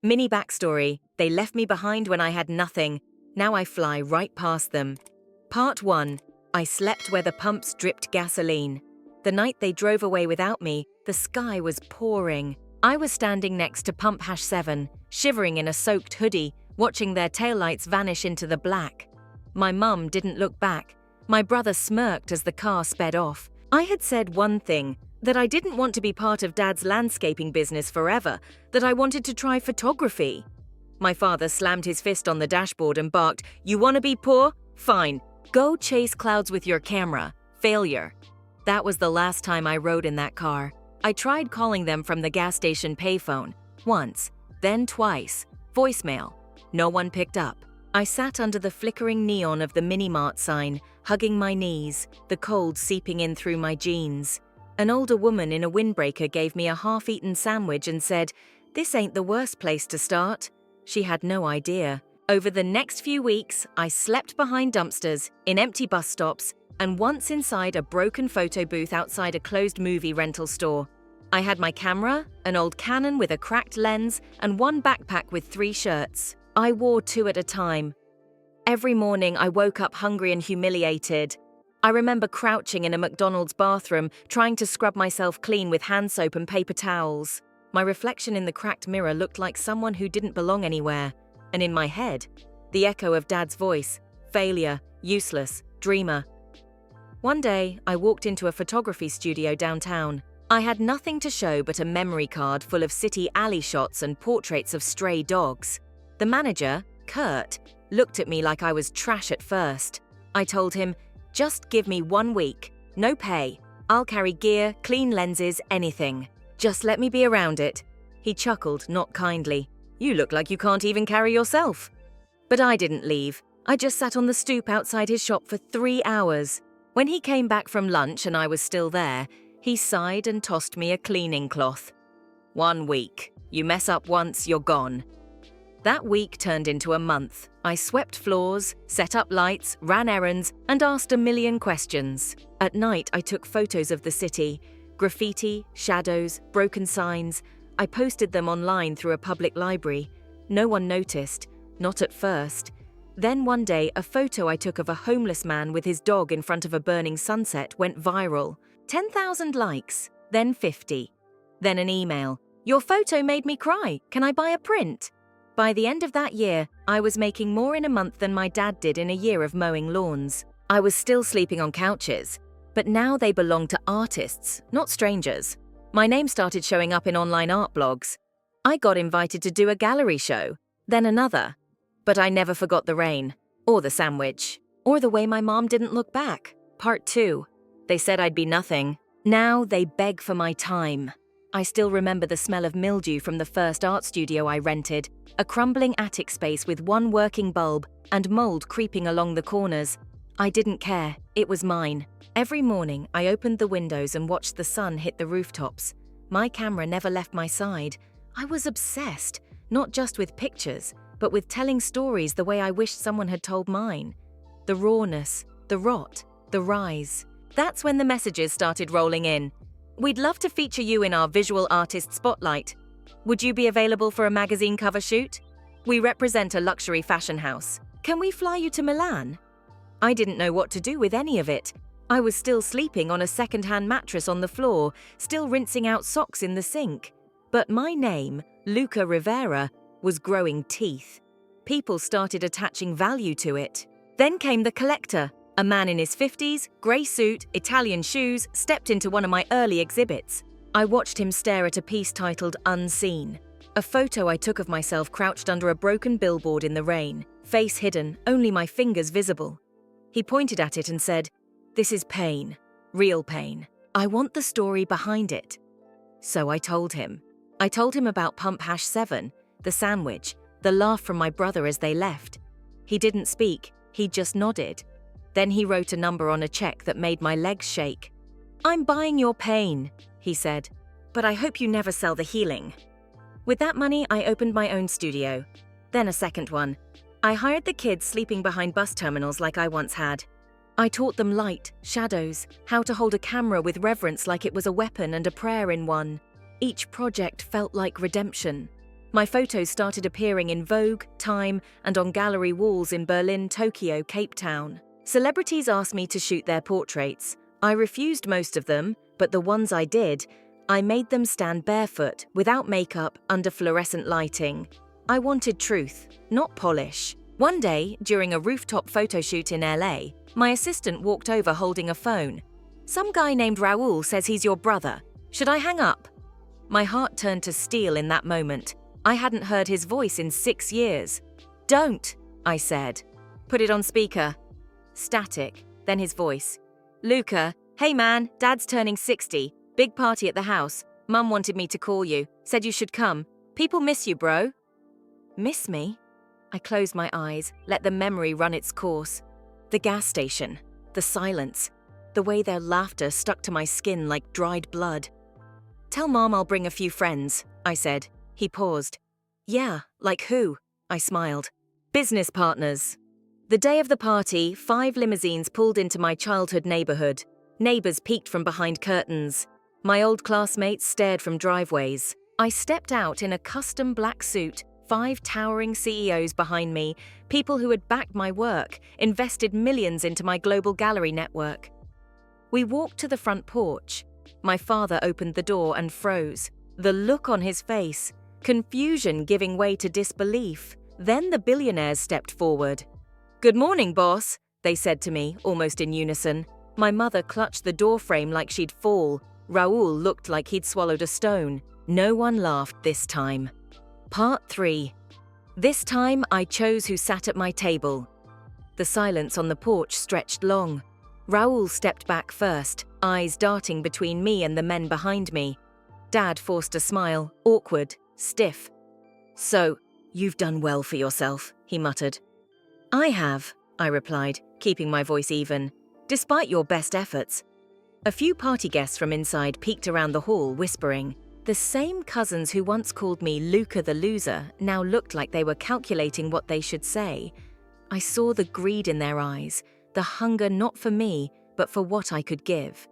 Mini backstory: they left me behind when I had nothing. Now I fly right past them. Part 1. I slept where the pumps dripped gasoline. The night they drove away without me, the sky was pouring. I was standing next to Pump #7, shivering in a soaked hoodie, watching their taillights vanish into the black. My mum didn't look back. My brother smirked as the car sped off. I had said one thing, that I didn't want to be part of Dad's landscaping business forever, that I wanted to try photography. My father slammed his fist on the dashboard and barked, "You want to be poor? Fine. Go chase clouds with your camera. Failure." That was the last time I rode in that car. I tried calling them from the gas station payphone. Once, then twice. Voicemail. No one picked up. I sat under the flickering neon of the Minimart sign, hugging my knees, the cold seeping in through my jeans. An older woman in a windbreaker gave me a half-eaten sandwich and said, "This ain't the worst place to start." She had no idea. Over the next few weeks, I slept behind dumpsters, in empty bus stops, and once inside a broken photo booth outside a closed movie rental store. I had my camera, an old Canon with a cracked lens, and one backpack with 3 shirts. I wore 2 at a time. Every morning, I woke up hungry and humiliated. I remember crouching in a McDonald's bathroom, trying to scrub myself clean with hand soap and paper towels. My reflection in the cracked mirror looked like someone who didn't belong anywhere. And in my head, the echo of Dad's voice: failure, useless, dreamer. One day, I walked into a photography studio downtown. I had nothing to show but a memory card full of city alley shots and portraits of stray dogs. The manager, Kurt, looked at me like I was trash at first. I told him, "Just give me 1 week. No pay. I'll carry gear, clean lenses, anything. Just let me be around it." He chuckled, not kindly. "You look like you can't even carry yourself." But I didn't leave. I just sat on the stoop outside his shop for 3 hours. When he came back from lunch and I was still there, he sighed and tossed me a cleaning cloth. 1 week. You mess up once, you're gone." That week turned into a month. I swept floors, set up lights, ran errands, and asked a million questions. At night, I took photos of the city. Graffiti, shadows, broken signs. I posted them online through a public library. No one noticed, not at first. Then one day, a photo I took of a homeless man with his dog in front of a burning sunset went viral. 10,000 likes, then 50. Then an email. "Your photo made me cry. Can I buy a print?" By the end of that year, I was making more in a month than my dad did in a year of mowing lawns. I was still sleeping on couches, but now they belonged to artists, not strangers. My name started showing up in online art blogs. I got invited to do a gallery show, then another. But I never forgot the rain, or the sandwich, or the way my mom didn't look back. Part 2. They said I'd be nothing. Now they beg for my time. I still remember the smell of mildew from the first art studio I rented, a crumbling attic space with 1 working bulb and mold creeping along the corners. I didn't care. It was mine. Every morning, I opened the windows and watched the sun hit the rooftops. My camera never left my side. I was obsessed, not just with pictures, but with telling stories the way I wished someone had told mine. The rawness, the rot, the rise. That's when the messages started rolling in. "We'd love to feature you in our visual artist spotlight. Would you be available for a magazine cover shoot? We represent a luxury fashion house. Can we fly you to Milan?" I didn't know what to do with any of it. I was still sleeping on a second-hand mattress on the floor, still rinsing out socks in the sink. But my name, Luca Rivera, was growing teeth. People started attaching value to it. Then came the collector. A man in his 50s, grey suit, Italian shoes, stepped into one of my early exhibits. I watched him stare at a piece titled Unseen, a photo I took of myself crouched under a broken billboard in the rain, face hidden, only my fingers visible. He pointed at it and said, "This is pain, real pain. I want the story behind it." So I told him. I told him about Pump #7, the sandwich, the laugh from my brother as they left. He didn't speak, he just nodded. Then he wrote a number on a check that made my legs shake. "I'm buying your pain," he said, "but I hope you never sell the healing." With that money, I opened my own studio. Then a second one. I hired the kids sleeping behind bus terminals like I once had. I taught them light, shadows, how to hold a camera with reverence like it was a weapon and a prayer in one. Each project felt like redemption. My photos started appearing in Vogue, Time, and on gallery walls in Berlin, Tokyo, Cape Town. Celebrities asked me to shoot their portraits. I refused most of them, but the ones I did, I made them stand barefoot, without makeup, under fluorescent lighting. I wanted truth, not polish. One day, during a rooftop photo shoot in LA, my assistant walked over holding a phone. "Some guy named Raoul says he's your brother. Should I hang up?" My heart turned to steel in that moment. I hadn't heard his voice in 6 years. "Don't," I said. "Put it on speaker." Static, then his voice. "Luca, hey man, Dad's turning 60. Big party at the house. Mum wanted me to call you. Said you should come. People miss you, bro." Miss me? I closed my eyes, let the memory run its course. The gas station, the silence, the way their laughter stuck to my skin like dried blood. "Tell Mom I'll bring a few friends," I said. He paused. "Yeah, like who?" I smiled. "Business partners." The day of the party, 5 limousines pulled into my childhood neighborhood. Neighbors peeked from behind curtains. My old classmates stared from driveways. I stepped out in a custom black suit, 5 towering CEOs behind me, people who had backed my work, invested millions into my global gallery network. We walked to the front porch. My father opened the door and froze. The look on his face, confusion giving way to disbelief. Then the billionaires stepped forward. "Good morning, boss," they said to me, almost in unison. My mother clutched the doorframe like she'd fall. Raoul looked like he'd swallowed a stone. No one laughed this time. Part 3. This time I chose who sat at my table. The silence on the porch stretched long. Raoul stepped back first, eyes darting between me and the men behind me. Dad forced a smile, awkward, stiff. "So, you've done well for yourself," he muttered. "I have," I replied, keeping my voice even. "Despite your best efforts." A few party guests from inside peeked around the hall, whispering. The same cousins who once called me Luca the loser now looked like they were calculating what they should say. I saw the greed in their eyes, the hunger not for me, but for what I could give.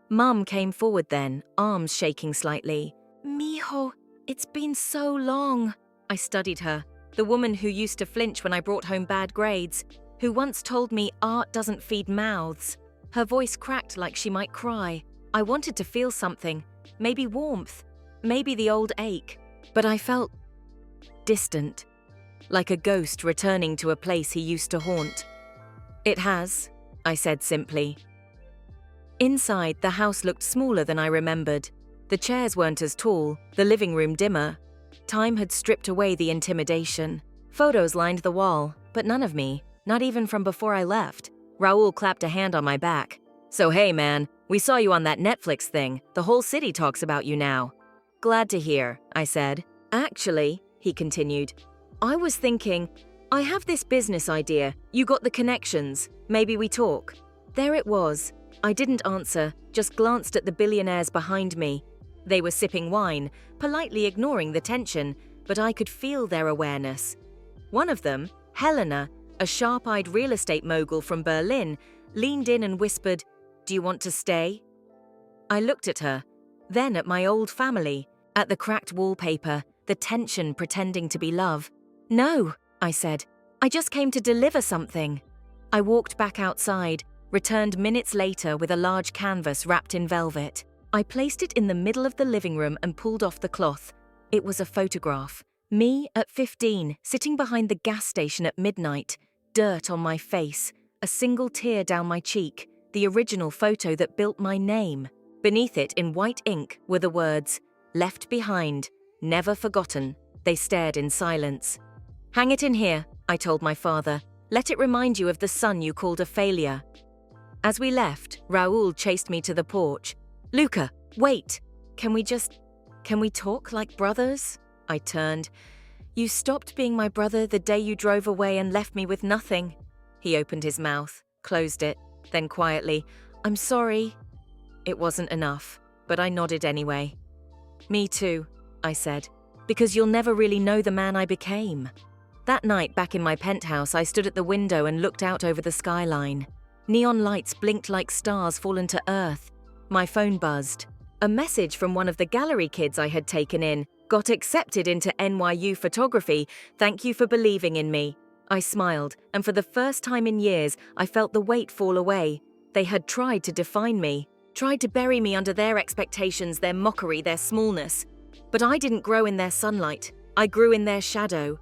Mum came forward then, arms shaking slightly. "Mijo, it's been so long." I studied her, the woman who used to flinch when I brought home bad grades, who once told me art doesn't feed mouths. Her voice cracked like she might cry. I wanted to feel something, maybe warmth, maybe the old ache, but I felt distant, like a ghost returning to a place he used to haunt. "It has," I said simply. Inside, the house looked smaller than I remembered. The chairs weren't as tall, the living room dimmer. Time had stripped away the intimidation. Photos lined the wall, but none of me, not even from before I left. Raoul clapped a hand on my back. "So hey man, we saw you on that Netflix thing. The whole city talks about you now." "Glad to hear," I said. "Actually," he continued, "I was thinking, I have this business idea. You got the connections. Maybe we talk." There it was. I didn't answer, just glanced at the billionaires behind me. They were sipping wine, politely ignoring the tension, but I could feel their awareness. One of them, Helena, a sharp-eyed real estate mogul from Berlin, leaned in and whispered, "Do you want to stay?" I looked at her, then at my old family, at the cracked wallpaper, the tension pretending to be love. "No," I said. "I just came to deliver something." I walked back outside, returned minutes later with a large canvas wrapped in velvet. I placed it in the middle of the living room and pulled off the cloth. It was a photograph. Me at 15, sitting behind the gas station at midnight, dirt on my face, a single tear down my cheek, the original photo that built my name. Beneath it, in white ink, were the words, "Left behind, never forgotten." They stared in silence. "Hang it in here," I told my father. "Let it remind you of the son you called a failure." As we left, Raoul chased me to the porch. "Luca, wait! Can we talk like brothers?" I turned. "You stopped being my brother the day you drove away and left me with nothing." He opened his mouth, closed it, then quietly, "I'm sorry." It wasn't enough, but I nodded anyway. "Me too," I said, "because you'll never really know the man I became." That night, back in my penthouse, I stood at the window and looked out over the skyline. Neon lights blinked like stars fallen to earth. My phone buzzed. A message from one of the gallery kids I had taken in. Got accepted into NYU photography. Thank you for believing in me. I smiled, and for the first time in years, I felt the weight fall away. They had tried to define me, tried to bury me under their expectations, their mockery, their smallness. But I didn't grow in their sunlight. I grew in their shadow.